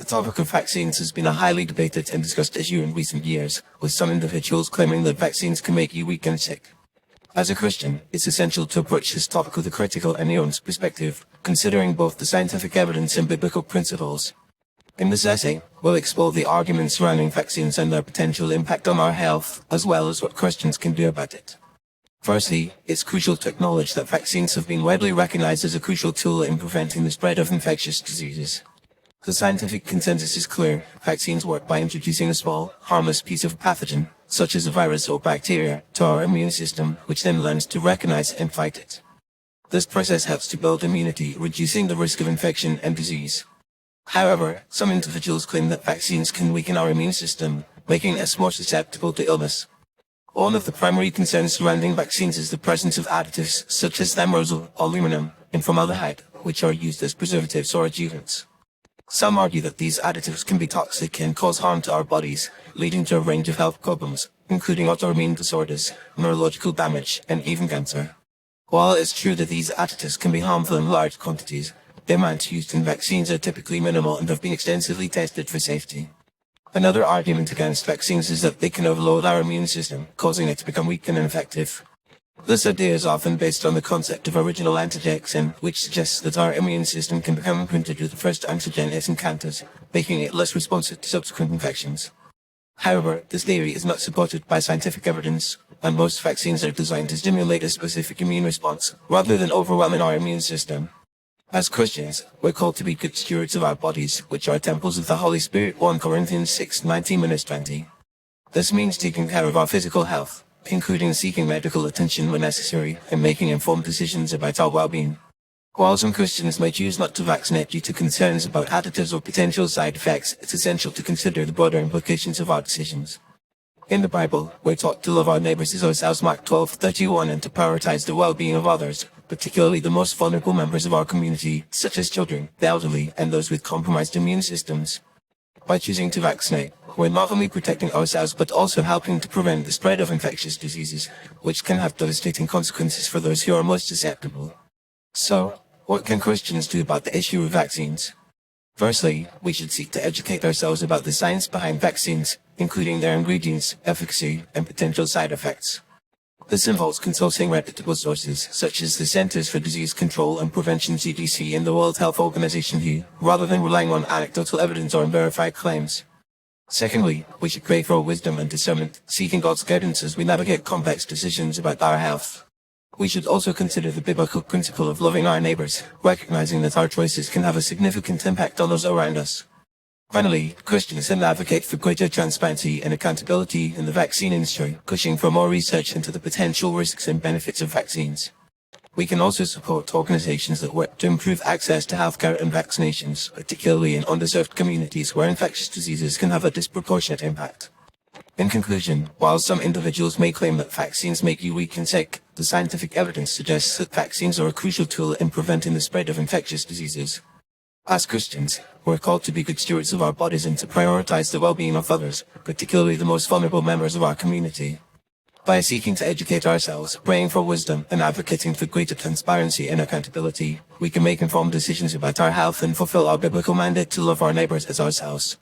The topic of vaccines has been a highly debated and discussed issue in recent years, with some individuals claiming that vaccines can make you weak and sick. As a Christian, it's essential to approach this topic with a critical and nuanced perspective, considering both the scientific evidence and biblical principles. In this essay, we'll explore the arguments surrounding vaccines and their potential impact on our health, as well as what Christians can do about it. Firstly, it's crucial to acknowledge that vaccines have been widely recognized as a crucial tool in preventing the spread of infectious diseases. The scientific consensus is clear: vaccines work by introducing a small, harmless piece of pathogen, such as a virus or bacteria, to our immune system, which then learns to recognize and fight it. This process helps to build immunity, reducing the risk of infection and disease. However, some individuals claim that vaccines can weaken our immune system, making us more susceptible to illness. One of the primary concerns surrounding vaccines is the presence of additives such as thimerosal, aluminum, and formaldehyde, which are used as preservatives or adjuvants. Some argue that these additives can be toxic and cause harm to our bodies, leading to a range of health problems, including autoimmune disorders, neurological damage, and even cancer. While it's true that these additives can be harmful in large quantities, the amounts used in vaccines are typically minimal and have been extensively tested for safety. Another argument against vaccines is that they can overload our immune system, causing it to become weak and ineffective. This idea is often based on the concept of original antigen, which suggests that our immune system can become imprinted with the first antigen it encounters, making it less responsive to subsequent infections. However, this theory is not supported by scientific evidence, and most vaccines are designed to stimulate a specific immune response, rather than overwhelming our immune system. As Christians, we're called to be good stewards of our bodies, which are temples of the Holy Spirit, 1 Corinthians 6:19-20. This means taking care of our physical health, including seeking medical attention when necessary, and making informed decisions about our well-being. While some Christians may choose not to vaccinate due to concerns about additives or potential side effects, it's essential to consider the broader implications of our decisions. In the Bible, we're taught to love our neighbors as ourselves, Mark 12:31, and to prioritize the well-being of others, particularly the most vulnerable members of our community, such as children, the elderly, and those with compromised immune systems. By choosing to vaccinate, we're not only protecting ourselves but also helping to prevent the spread of infectious diseases, which can have devastating consequences for those who are most susceptible. So, what can Christians do about the issue of vaccines? Firstly, we should seek to educate ourselves about the science behind vaccines, including their ingredients, efficacy, and potential side effects. This involves consulting reputable sources, such as the Centers for Disease Control and Prevention (CDC) and the World Health Organization (WHO), rather than relying on anecdotal evidence or unverified claims. Secondly, we should pray for wisdom and discernment, seeking God's guidance as we navigate complex decisions about our health. We should also consider the biblical principle of loving our neighbors, recognizing that our choices can have a significant impact on those around us. Finally, Christians can advocate for greater transparency and accountability in the vaccine industry, pushing for more research into the potential risks and benefits of vaccines. We can also support organizations that work to improve access to healthcare and vaccinations, particularly in underserved communities where infectious diseases can have a disproportionate impact. In conclusion, while some individuals may claim that vaccines make you weak and sick, the scientific evidence suggests that vaccines are a crucial tool in preventing the spread of infectious diseases. As Christians, we're called to be good stewards of our bodies and to prioritize the well-being of others, particularly the most vulnerable members of our community. By seeking to educate ourselves, praying for wisdom, and advocating for greater transparency and accountability, we can make informed decisions about our health and fulfill our biblical mandate to love our neighbors as ourselves.